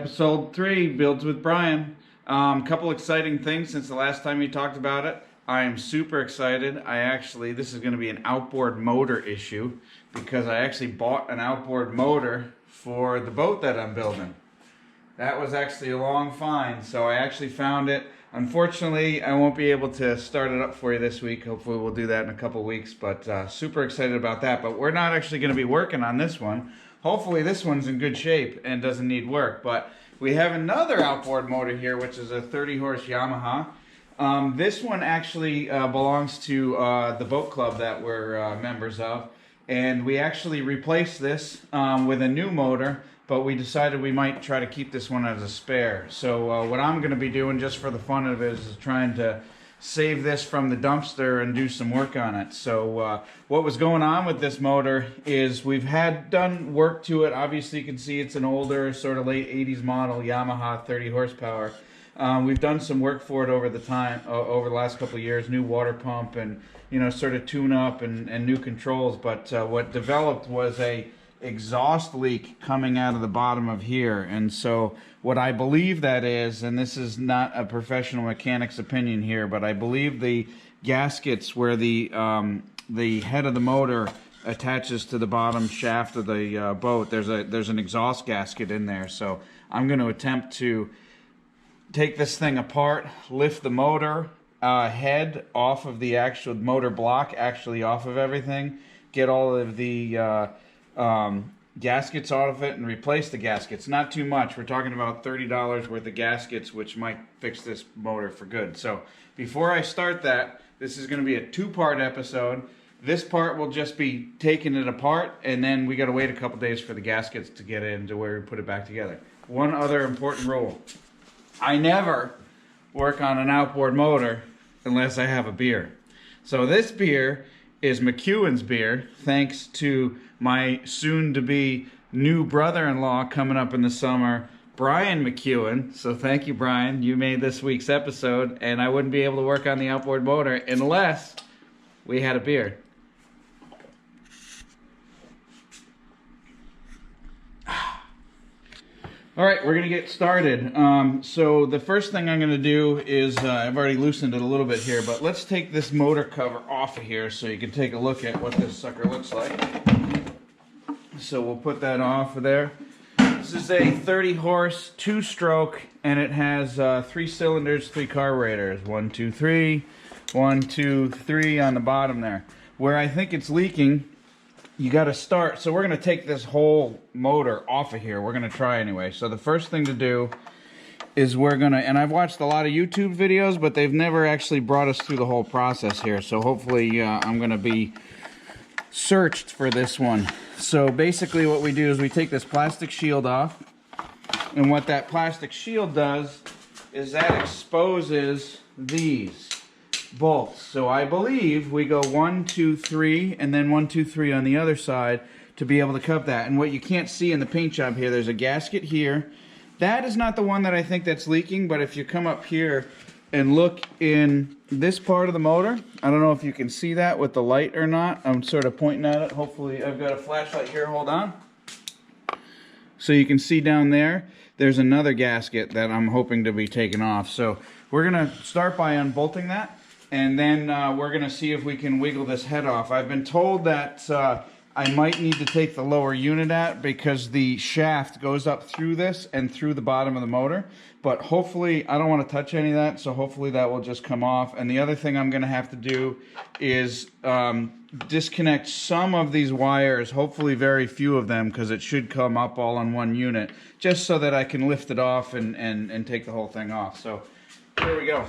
Episode 3, Builds with Brian. Couple exciting things since the last time you talked about it. I am super excited. This is going to be an outboard motor issue because I actually bought an outboard motor for the boat that I'm building. That was actually a long find, so I actually found it. Unfortunately, I won't be able to start it up for you this week. Hopefully we'll do that in a couple weeks, but super excited about that. But we're not actually going to be working on this one. Hopefully this one's in good shape and doesn't need work. But we have another outboard motor here, which is a 30-horse Yamaha. This one actually belongs to the boat club that we're members of. And we actually replaced this with a new motor, but we decided we might try to keep this one as a spare. So what I'm going to be doing just for the fun of it is trying to save this from the dumpster and do some work on it. So what was going on with this motor is we've done work to it. Obviously you can see it's an older sort of late 80s model Yamaha 30 horsepower. We've done some work for it over the last couple of years, new water pump and sort of tune up and new controls. But what developed was a exhaust leak coming out of the bottom of here, and so what I believe that is, and this is not a professional mechanic's opinion here, but I believe the gaskets where the head of the motor attaches to the bottom shaft of the boat, there's an exhaust gasket in there. So I'm going to attempt to take this thing apart, lift the motor head off of the actual motor block, actually off of everything, get all of the gaskets out of it and replace the gaskets. Not too much. We're talking about $30 worth of gaskets, which might fix this motor for good. So before I start that, this is going to be a two-part episode. This part will just be taking it apart, and then we got to wait a couple days for the gaskets to get into where we put it back together. One other important rule: I never work on an outboard motor unless I have a beer. So this beer is McEwen's beer, thanks to my soon-to-be new brother-in-law coming up in the summer, Brian McEwen. So thank you, Brian. You made this week's episode, and I wouldn't be able to work on the outboard motor unless we had a beer. All right, we're going to get started. So the first thing I'm going to do is, I've already loosened it a little bit here, but let's take this motor cover off of here so you can take a look at what this sucker looks like. So we'll put that off of there. This is a 30-horse, 2-stroke, and it has 3 cylinders, 3 carburetors. 1, 2, 3. 1, 2, 3 on the bottom there. Where I think it's leaking, you got to start. So we're going to take this whole motor off of here. We're going to try anyway. So the first thing to do is we're going to, and I've watched a lot of YouTube videos, but they've never actually brought us through the whole process here. So hopefully I'm going to be searched for this one. So basically what we do is we take this plastic shield off, and what that plastic shield does is that exposes these bolts. So I believe we go 1, 2, 3, and then 1, 2, 3 on the other side to be able to cup that. And what you can't see in the paint job here, there's a gasket here. That is not the one that I think that's leaking, but if you come up here and look in this part of the motor, I don't know if you can see that with the light or not. I'm sort of pointing at it. Hopefully I've got a flashlight here. Hold on. So you can see down there, there's another gasket that I'm hoping to be taken off. So we're going to start by unbolting that, and then we're going to see if we can wiggle this head off. I've been told that I might need to take the lower unit out because the shaft goes up through this and through the bottom of the motor. But hopefully, I don't want to touch any of that, so hopefully that will just come off. And the other thing I'm going to have to do is disconnect some of these wires, hopefully very few of them, because it should come up all on one unit, just so that I can lift it off and take the whole thing off. So here we go.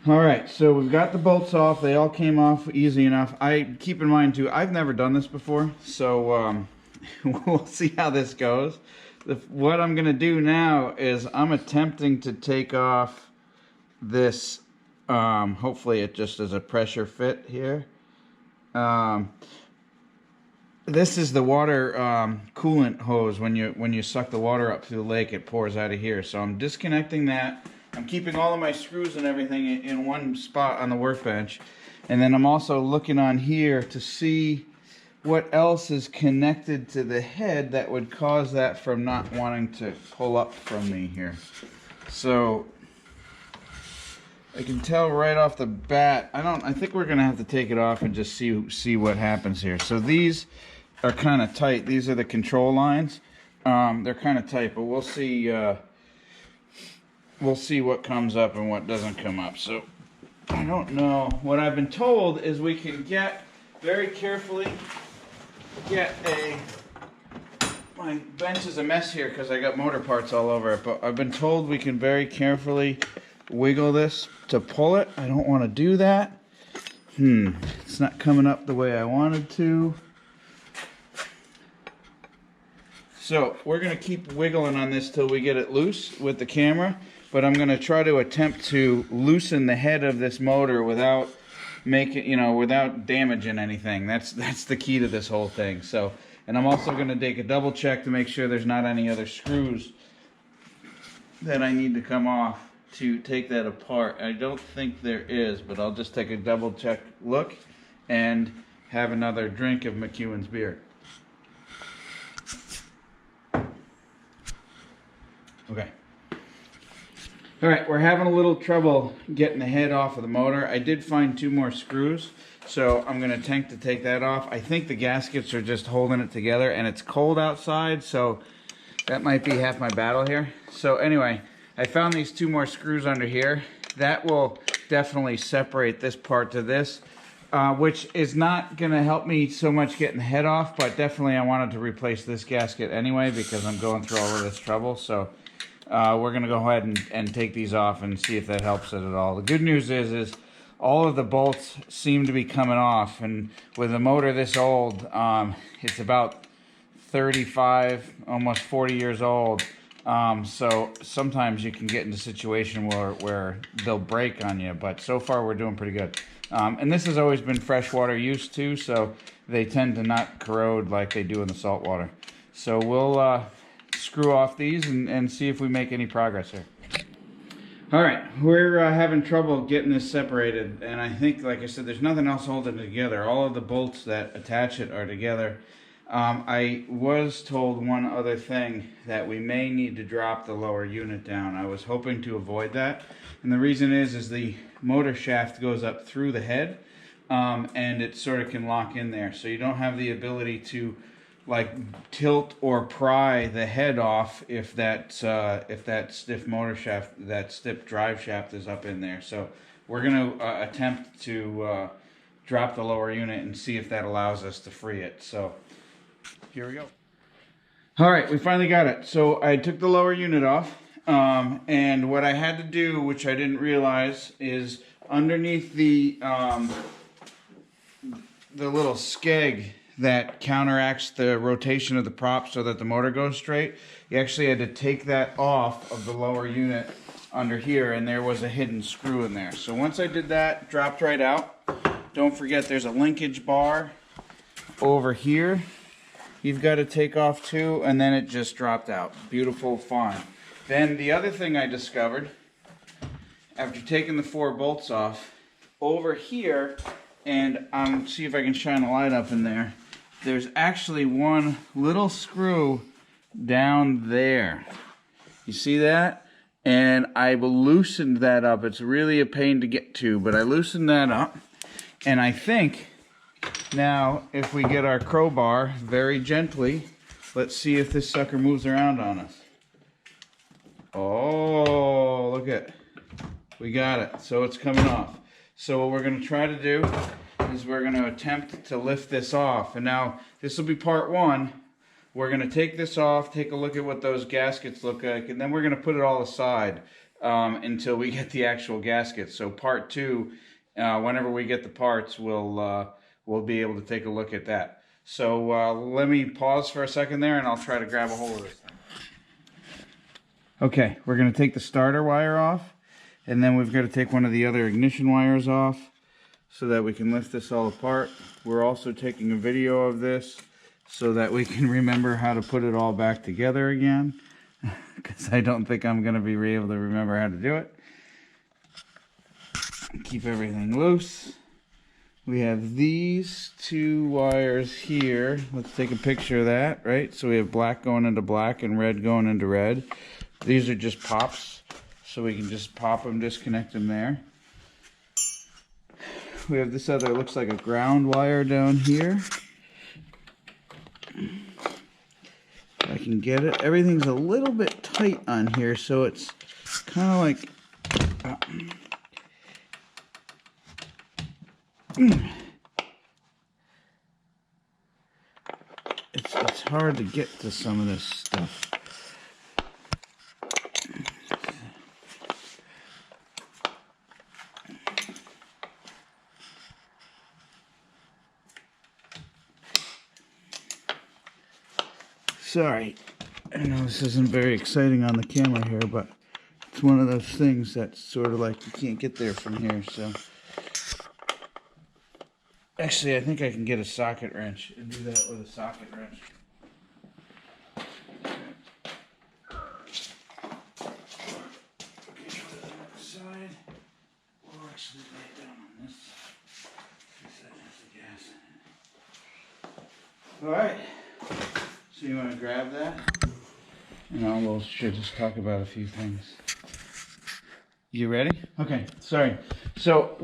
Alright, so we've got the bolts off. They all came off easy enough. Keep in mind too, I've never done this before, so we'll see how this goes. What I'm going to do now is I'm attempting to take off this, hopefully it just is a pressure fit here. this is the water coolant hose. When you suck the water up through the lake, it pours out of here. So I'm disconnecting that. I'm keeping all of my screws and everything in one spot on the workbench. And then I'm also looking on here to see what else is connected to the head that would cause that from not wanting to pull up from me here. So I can tell right off the bat, I think we're gonna have to take it off and just see what happens here. So these are kind of tight. These are the control lines. They're kind of tight, but we'll see what comes up and what doesn't come up. So I don't know. What I've been told is we can very carefully get my bench is a mess here because I got motor parts all over it, but I've been told we can very carefully wiggle this to pull it. I don't want to do that. It's not coming up the way I wanted to. So we're going to keep wiggling on this till we get it loose with the camera, but I'm going to try to attempt to loosen the head of this motor without without damaging anything. That's the key to this whole thing. So, and I'm also going to take a double check to make sure there's not any other screws that I need to come off to take that apart. I don't think there is, but I'll just take a double check look and have another drink of McEwen's beer. Okay. All right, we're having a little trouble getting the head off of the motor. I did find 2 more screws, so I'm going to attempt to take that off. I think the gaskets are just holding it together, and it's cold outside, so that might be half my battle here. So anyway, I found these 2 more screws under here. That will definitely separate this part to this, which is not going to help me so much getting the head off, but definitely I wanted to replace this gasket anyway because I'm going through all of this trouble. So we're going to go ahead and take these off and see if that helps it at all. The good news is all of the bolts seem to be coming off, and with a motor this old, it's about 35, almost 40 years old. So sometimes you can get into a situation where they'll break on you, but so far we're doing pretty good. And this has always been freshwater use too, so they tend to not corrode like they do in the saltwater. So we'll screw off these and see if we make any progress here. All right, we're having trouble getting this separated, and I think, like I said, there's nothing else holding it together. All of the bolts that attach it are together. I was told one other thing, that we may need to drop the lower unit down. I was hoping to avoid that, and the reason is the motor shaft goes up through the head, and it sort of can lock in there, so you don't have the ability to like tilt or pry the head off if that stiff motor shaft, that stiff drive shaft is up in there. So we're going to attempt to drop the lower unit and see if that allows us to free it. So here we go. All right, we finally got it. So I took the lower unit off, and what I had to do, which I didn't realize, is underneath the little skeg that counteracts the rotation of the prop so that the motor goes straight, you actually had to take that off of the lower unit under here, and there was a hidden screw in there. So once I did that, dropped right out. Don't forget there's a linkage bar over here you've got to take off too, and then it just dropped out. Beautiful, fine. Then the other thing I discovered after taking the 4 bolts off, over here, and see if I can shine a light up in there, there's actually one little screw down there. You see that? And I loosened that up. It's really a pain to get to, but I loosened that up. And I think now if we get our crowbar very gently, let's see if this sucker moves around on us. Oh, look at it. We got it. So it's coming off. So what we're going to try to do is we're going to attempt to lift this off. And now this will be part 1. We're going to take this off, take a look at what those gaskets look like, and then we're going to put it all aside until we get the actual gaskets. So part 2, whenever we get the parts, we'll be able to take a look at that. So let me pause for a second there, and I'll try to grab a hold of this thing. Okay, we're going to take the starter wire off, and then we've got to take one of the other ignition wires off so that we can lift this all apart. We're also taking a video of this so that we can remember how to put it all back together again, because I don't think I'm going to be able to remember how to do it. Keep everything loose. We have these two wires here. Let's take a picture of that, right? So we have black going into black and red going into red. These are just pops, so we can just pop them, disconnect them there. We have this other, looks like a ground wire down here. If I can get it. Everything's a little bit tight on here, so it's kind of like... It's hard to get to some of this stuff. Sorry, I know this isn't very exciting on the camera here, but it's one of those things that's sort of like you can't get there from here, so. Actually, I think I can get a socket wrench and do that with a socket wrench. Get to the other side, or actually lay it down on this, because that has the gas in it. Alright, so you want to grab that? And we'll just talk about a few things. You ready? Okay, sorry. So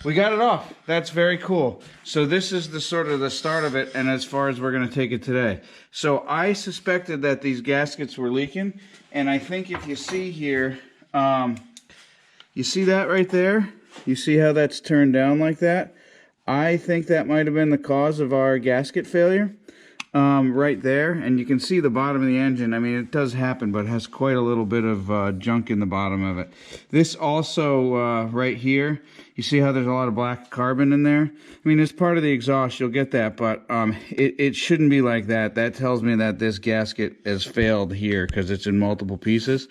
we got it off. That's very cool. So this is the sort of the start of it, and as far as we're going to take it today. So I suspected that these gaskets were leaking, and I think if you see here, you see that right there? You see how that's turned down like that? I think that might have been the cause of our gasket failure. Right there, and you can see the bottom of the engine. I mean, it does happen, but it has quite a little bit of junk in the bottom of it. This also, right here, you see how there's a lot of black carbon in there? I mean, it's part of the exhaust, you'll get that, but it shouldn't be like that. That tells me that this gasket has failed here because it's in multiple pieces.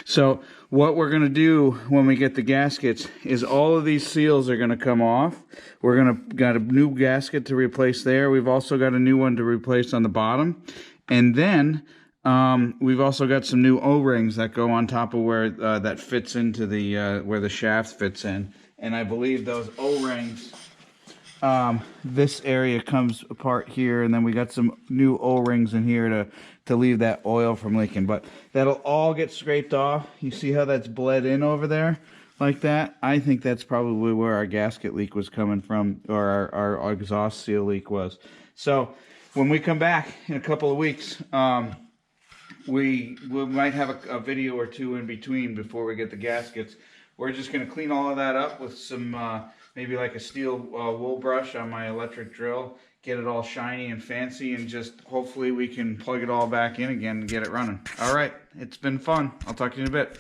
So what we're going to do when we get the gaskets is all of these seals are going to come off. We're going to got a new gasket to replace there. We've also got a new one to replace on the bottom. And then we've also got some new O-rings that go on top of where that fits into the where the shaft fits in. And I believe those O-rings, this area comes apart here, and then we got some new O-rings in here to leave that oil from leaking. But that'll all get scraped off. You see how that's bled in over there like that? I think that's probably where our gasket leak was coming from, or our exhaust seal leak was. So when we come back in a couple of weeks, we might have a video or two in between before we get the gaskets. We're just going to clean all of that up with some, maybe like a steel wool brush on my electric drill, get it all shiny and fancy, and just hopefully we can plug it all back in again and get it running. All right, it's been fun. I'll talk to you in a bit.